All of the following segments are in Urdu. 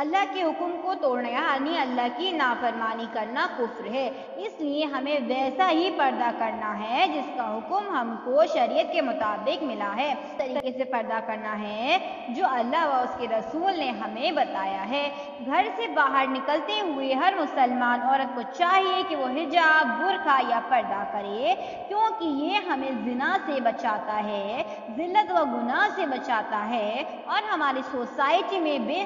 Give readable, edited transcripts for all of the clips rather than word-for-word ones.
اللہ کے حکم کو توڑنا یعنی اللہ کی نافرمانی کرنا کفر ہے، اس لیے ہمیں ویسا ہی پردہ کرنا ہے جس کا حکم ہم کو شریعت کے مطابق ملا ہے، اس طریقے سے پردہ کرنا ہے جو اللہ و اس کے رسول نے ہمیں بتایا ہے۔ گھر سے باہر نکلتے ہوئے ہر مسلمان عورت کو چاہیے کہ وہ حجاب، برقع یا پردہ کرے، کیونکہ یہ ہمیں زنا سے بچاتا ہے، ذلت و گناہ سے بچاتا ہے اور ہماری سوسائٹی میں بے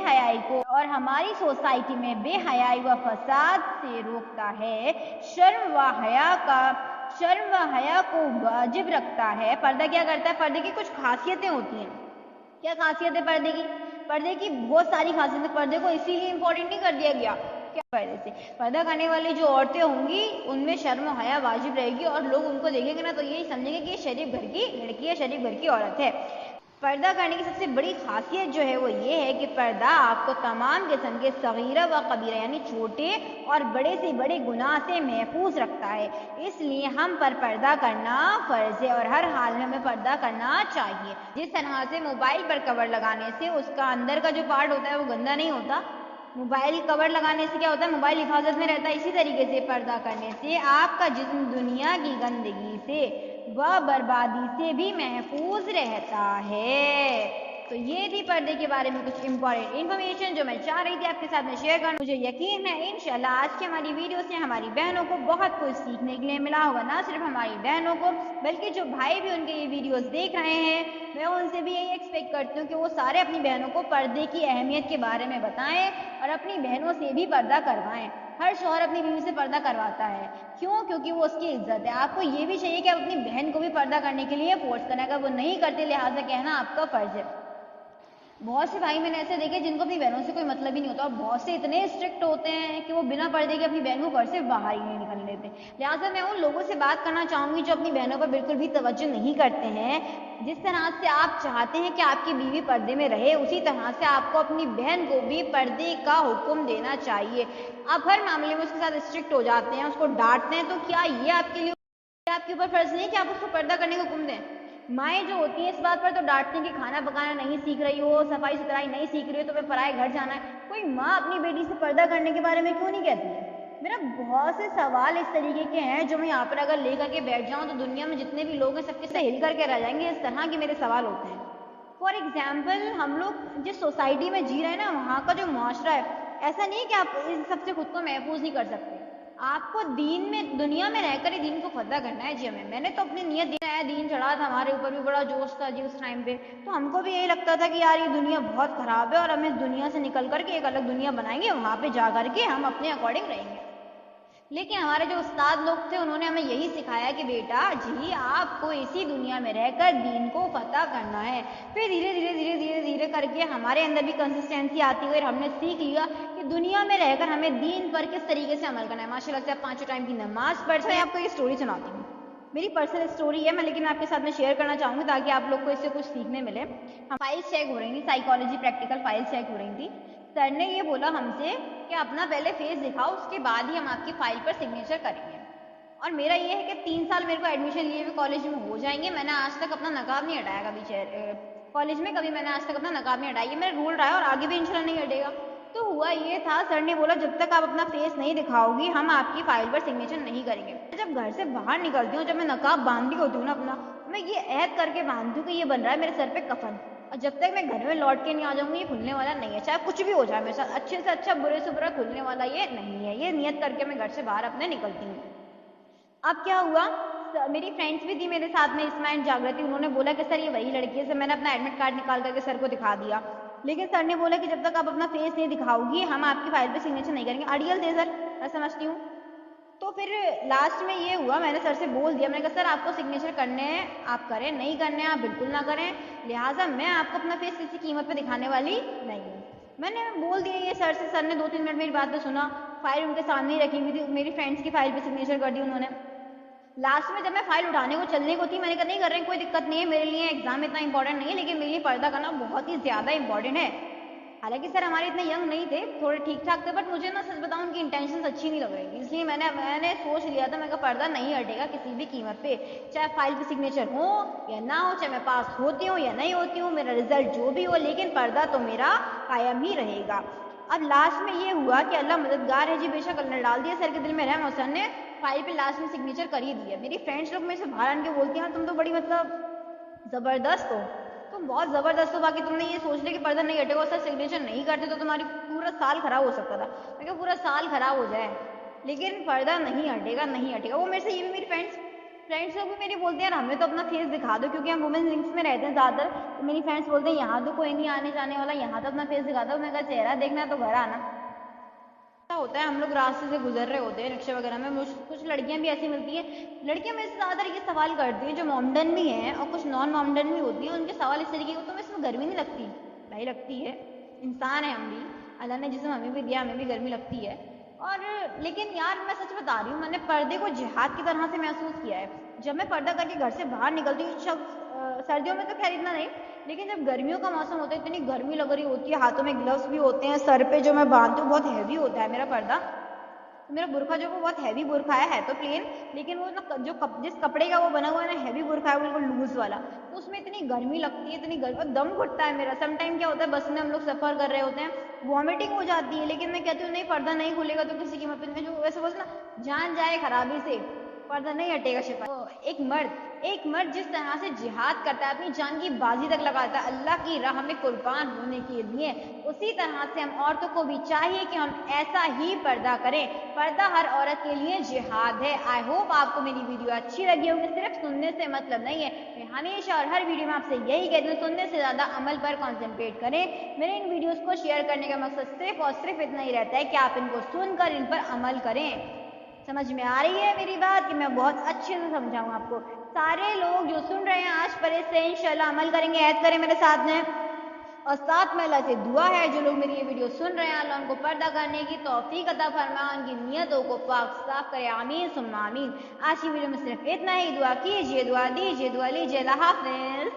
حیائی و فساد سے روکتا ہے، شرم و حیا کو واجب رکھتا ہے۔ پردہ کیا کرتا ہے؟ پردے کی کچھ خاصیتیں ہوتی ہیں۔ کیا خاصیت ہے پردے کی؟ پردے کی بہت ساری خاصیتیں۔ پردے کو اسی لیے امپورٹنٹ نہیں کر دیا گیا کیا پردے سے پردہ کرنے والی جو عورتیں ہوں گی ان میں شرم و حیا واجب رہے گی اور لوگ ان کو دیکھیں گے نا تو یہی سمجھیں گے کہ یہ شریف گھر کی لڑکی ہے، شریف گھر کی عورت ہے۔ پردہ کرنے کی سب سے بڑی خاصیت جو ہے وہ یہ ہے کہ پردہ آپ کو تمام قسم کے صغیرہ و کبیرہ یعنی چھوٹے اور بڑے سے بڑے گناہ سے محفوظ رکھتا ہے، اس لیے ہم پر پردہ کرنا فرض ہے اور ہر حال میں ہمیں پردہ کرنا چاہیے۔ جس طرح سے موبائل پر کور لگانے سے اس کا اندر کا جو پارٹ ہوتا ہے وہ گندا نہیں ہوتا، موبائل کور لگانے سے کیا ہوتا ہے؟ موبائل حفاظت میں رہتا ہے۔ اسی طریقے سے پردہ کرنے سے آپ کا جسم دنیا کی گندگی سے و بربادی سے بھی محفوظ رہتا ہے۔ تو یہ تھی پردے کے بارے میں کچھ امپورٹنٹ انفارمیشن جو میں چاہ رہی تھی آپ کے ساتھ میں شیئر کروں۔ مجھے یقین ہے انشاءاللہ آج کی ہماری ویڈیو سے ہماری بہنوں کو بہت کچھ سیکھنے کے لیے ملا ہوگا، نہ صرف ہماری بہنوں کو بلکہ جو بھائی بھی ان کے یہ ویڈیوز دیکھ رہے ہیں، میں ان سے بھی یہی ایکسپیکٹ کرتی ہوں کہ وہ سارے اپنی بہنوں کو پردے کی اہمیت کے بارے میں بتائیں اور اپنی بہنوں سے بھی پردہ کروائیں۔ ہر شوہر اپنی بیوی سے پردہ کرواتا ہے، کیوں؟ کیونکہ وہ اس کی عزت ہے۔ آپ کو یہ بھی چاہیے کہ آپ اپنی بہن کو بھی پردہ کرنے کے لیے فورس کریں، اگر وہ نہیں کرتے لہٰذا کہنا آپ کا فرض ہے۔ بہت سے بھائی میں نے ایسے دیکھے جن کو اپنی بہنوں سے کوئی مطلب ہی نہیں ہوتا اور بہت سے اتنے اسٹرکٹ ہوتے ہیں کہ وہ بنا پردے کے اپنی بہن کو گھر سے باہر ہی نہیں نکلنے دیتے۔ لہٰذا میں ان لوگوں سے بات کرنا چاہوں گی جو اپنی بہنوں پر بالکل بھی توجہ نہیں کرتے ہیں۔ جس طرح سے آپ چاہتے ہیں کہ آپ کی بیوی پردے میں رہے اسی طرح سے آپ کو اپنی بہن کو بھی پردے کا حکم دینا چاہیے۔ آپ ہر معاملے میں اس کے ساتھ اسٹرکٹ ہو جاتے ہیں، اس کو ڈانٹتے ہیں، تو کیا یہ آپ کے لیے آپ کے اوپر فرض نہیں ہے کہ آپ اس کو پردہ کرنے کا حکم دیں؟ مائیں جو ہوتی ہیں اس بات پر تو ڈانٹتی ہیں کہ کھانا پکانا نہیں سیکھ رہی ہو، صفائی ستھرائی نہیں سیکھ رہی ہو، تو پھر پرائے گھر جانا ہے۔ کوئی ماں اپنی بیٹی سے پردہ کرنے کے بارے میں کیوں نہیں کہتی ہے؟ میرا بہت سے سوال اس طریقے کے ہیں جو میں یہاں پر اگر لے کر کے بیٹھ جاؤں تو دنیا میں جتنے بھی لوگ ہیں سب کے سے ہل کر کے رہ جائیں گے، اس طرح کے میرے سوال ہوتے ہیں۔ فار ایگزامپل ہم لوگ جس سوسائٹی میں جی رہے ہیں نا وہاں کا جو معاشرہ ہے ایسا نہیں ہے کہ آپ ان سب سے خود کو محفوظ نہیں کر سکتے۔ آپ کو دنیا میں رہ کر ہی دین کو فتح کرنا ہے۔ جی میں نے تو اپنی نیت دین چڑھا تھا، ہمارے اوپر بھی بڑا جوش تھا جی اس ٹائم پہ، تو ہم کو بھی یہی لگتا تھا کہ یار یہ دنیا بہت خراب ہے اور ہم اس دنیا سے نکل کر کے ایک الگ دنیا بنائیں گے، وہاں پہ جا کر کے ہم اپنے اکارڈنگ رہیں گے۔ لیکن ہمارے جو استاد لوگ تھے انہوں نے ہمیں یہی سکھایا کہ بیٹا جی آپ کو اسی دنیا میں رہ کر دین کو فتح کرنا ہے۔ پھر دھیرے کر کے ہمارے اندر بھی کنسسٹینسی آتی ہوئی اور ہم نے سیکھ لیا کہ دنیا میں رہ کر ہمیں دین پر کس طریقے سے عمل کرنا ہے۔ ماشاءاللہ سے آپ 5 ٹائم کی نماز پڑھتے ہیں۔ آپ کو یہ اسٹوری سناتی ہوں، میری پرسنل اسٹوری ہے، میں لیکن آپ کے ساتھ میں شیئر کرنا چاہوں گی تاکہ آپ لوگ کو اس سے کچھ سیکھنے ملے۔ ہم فائلز چیک ہو رہی تھی، سائیکالوجی پریکٹیکل فائلز چیک ہو رہی تھی۔ سر نے یہ بولا ہم سے کہ اپنا پہلے فیس دکھاؤ، اس کے بعد ہی ہم آپ کی فائل پر سگنیچر کریں گے۔ اور میرا یہ ہے کہ 3 سال میرے کو ایڈمیشن لیے ہوئے کالج میں ہو جائیں گے، میں نے آج تک اپنا نقاب نہیں ہٹایا کبھی کالج میں، کبھی میں نے آج تک اپنا نقاب نہیں ہٹایا، یہ میرا رول رہا ہے اور آگے بھی انشاءاللہ نہیں ہٹے گا۔ تو ہوا یہ تھا، سر نے بولا جب تک آپ اپنا فیس نہیں دکھاؤ گی ہم آپ کی فائل پر سگنیچر نہیں کریں گے۔ جب گھر سے باہر نکلتی ہوں، جب میں نقاب باندھی ہوتی ہوں نا اپنا، میں یہ عہد کر کے باندھتی ہوں کہ یہ بن رہا ہے میرے سر پہ کفن، اور جب تک میں گھر میں لوٹ کے نہیں آ جاؤں گی یہ کھلنے والا نہیں ہے، چاہے کچھ بھی ہو جائے میرے ساتھ، اچھے سے اچھا برے سے برا کھلنے والا یہ نہیں ہے۔ یہ نیت کر کے میں گھر سے باہر اپنے نکلتی ہوں۔ اب کیا ہوا، میری فرینڈس بھی تھی میرے ساتھ میں، اسما اینڈ جاگرتی، انہوں نے بولا کہ سر یہ وہی لڑکی ہے، سے میں نے اپنا ایڈمٹ کارڈ نکال کر کے سر کو دکھا دیا، لیکن سر نے بولا کہ جب تک آپ اپنا فیس نہیں دکھاؤ گی ہم آپ کی فائل پہ سگنیچر نہیں کریں گے۔ اڑیل تھے سر، میں سمجھتی ہوں۔ تو پھر لاسٹ میں یہ ہوا، میں نے سر سے بول دیا، میں نے کہا سر آپ کو سگنیچر کرنے ہیں آپ کریں، نہیں کرنے ہیں آپ بالکل نہ کریں، لہٰذا میں آپ کو اپنا فیس کسی قیمت پہ دکھانے والی نہیں ہوں۔ میں نے بول دیا یہ سر سے، سر نے 2-3 منٹ میری بات پہ سنا، فائل ان کے سامنے ہی رکھی ہوئی تھی، میری فرینڈس کی فائل پہ سگنیچر کر دی انہوں نے۔ لاسٹ میں جب میں فائل اٹھانے کو چلنے کو تھی، میں نے کہا نہیں کر رہے ہیں، کوئی دقت نہیں ہے، میرے لیے ایگزام اتنا امپورٹنٹ نہیں ہے، لیکن میرے لیے پردہ کرنا بہت ہی زیادہ امپورٹنٹ ہے۔ حالانکہ سر ہمارے اتنے ینگ نہیں تھے، تھوڑے ٹھیک ٹھاک تھے، بٹ مجھے نا سچ بتاؤں ان کی انٹینشنز اچھی نہیں لگ رہی تھی، اس لیے میں نے سوچ لیا تھا، میں کہا پردہ نہیں ہٹے گا کسی بھی قیمت پہ، چاہے فائل پہ سگنیچر ہو یا نہ ہو، چاہے میں پاس ہوتی ہوں یا نہیں ہوتی ہوں، میرا رزلٹ جو بھی ہو، لیکن پردہ تو میرا قائم ہی رہے گا۔ اب لاسٹ میں یہ ہوا کہ اللہ مددگار ہے جی، بے شک اللہ ڈال دیا سر کے دل میں رحم، اور سر نے فائل پہ لاسٹ میں سگنیچر کر ہی دیا. میری فرینڈس لوگ میرے سے باہر آن کے بولتی ہیں تم تو بڑی مطلب زبردست ہو، تم بہت زبردست ہو، باقی تم نے یہ سوچ لیا کہ پردہ نہیں ہٹے گا، سر سگنیچر نہیں کرتے تو تمہاری پورا سال خراب ہو سکتا تھا. میں کہ پورا سال خراب ہو جائے لیکن پردہ نہیں ہٹے گا، نہیں ہٹے گا. وہ میرے سے یہ بھی میری فرینڈس لوگ بھی میری بولتے ہیں یار ہمیں تو اپنا فیس دکھا دو، کیونکہ ہم وومن لنکس میں رہتے ہیں زیادہ تر. تو میری فرینڈس بولتے ہیں یہاں تو کوئی نہیں آنے جانے والا، یہاں تو اپنا فیس دکھا دو. میں کہا چہرہ دیکھنا تو گھر آنا. ایسا ہوتا ہے ہم لوگ راستے سے گزر رہے ہوتے ہیں رکشے وغیرہ میں، کچھ لڑکیاں بھی ایسی ملتی ہیں. لڑکیاں میرے سے زیادہ تر یہ سوال کرتی ہیں جو مومڈن بھی ہیں اور کچھ نان مومڈن بھی ہوتی ہیں، ان کے سوال اس طریقے کے تو اس میں گرمی نہیں لگتی. بھائی لگتی ہے، انسان ہے ہم بھی، اللہ نے جسم ہمیں بھی دیا، ہمیں بھی گرمی لگتی ہے. اور لیکن یار میں سچ بتا رہی ہوں، میں نے پردے کو جہاد کی طرح سے محسوس کیا ہے. جب میں پردہ کر کے گھر سے باہر نکلتی ہوں، سردیوں میں تو خیر اتنا نہیں، لیکن جب گرمیوں کا موسم ہوتا ہے اتنی گرمی لگ رہی ہوتی ہے، ہاتھوں میں گلوز بھی ہوتے ہیں، سر پہ جو میں باندھتی ہوں بہت ہیوی ہوتا ہے میرا پردہ. میرا برقع جو وہ بہت ہیوی برقع ہے تو پلین، لیکن وہ جو جس کپڑے کا وہ بنا ہوا ہے نا، ہیوی برقع ہے بالکل لوز والا، تو اس میں اتنی گرمی لگتی ہے، اتنی گرمی، دم گھٹتا ہے میرا. سم ٹائم کیا ہوتا ہے بس میں ہم لوگ سفر کر رہے ہوتے ہیں، وامٹنگ ہو جاتی ہے، لیکن میں کہتی ہوں نہیں پردہ نہیں کھلے گا تو کسی کی مدد میں جو ویسے بولتے نا جان جائے خرابی سے، پردہ نہیں ہٹے گا شفا. ایک مرد جس طرح سے جہاد کرتا ہے، اپنی جان کی بازی تک لگاتا ہے اللہ کی راہ میں قربان ہونے کے لیے، اسی طرح سے ہم عورتوں کو بھی چاہیے کہ ہم ایسا ہی پردہ کریں. پردہ ہر عورت کے لیے جہاد ہے. آئی ہوپ آپ کو میری ویڈیو اچھی لگی ہوگی. صرف سننے سے مطلب نہیں ہے، میں ہمیشہ اور ہر ویڈیو میں آپ سے یہی کہتی ہوں سننے سے زیادہ عمل پر کانسنٹریٹ کریں. میرے ان ویڈیوز کو شیئر کرنے کا مقصد صرف اور صرف اتنا ہی رہتا ہے کہ آپ ان کو سن کر ان پر عمل کریں. سمجھ میں آ رہی ہے میری بات کہ میں بہت اچھے سے سمجھاؤں آپ کو؟ سارے لوگ جو سن رہے ہیں آج پر اس سے انشاءاللہ عمل کریں گے، عہد کریں میرے ساتھ میں. اور ساتھ میں اللہ سے دعا ہے جو لوگ میری یہ ویڈیو سن رہے ہیں اللہ ان کو پردہ کرنے کی توفیق عطا فرمائے، ان کی نیتوں کو پاک صاف کرے. آمین ثم آمین. آج کی ویڈیو میں صرف اتنا ہی. دعا کیجیے، دعا دیجیے، دعا لیجیے. اللہ حافظ.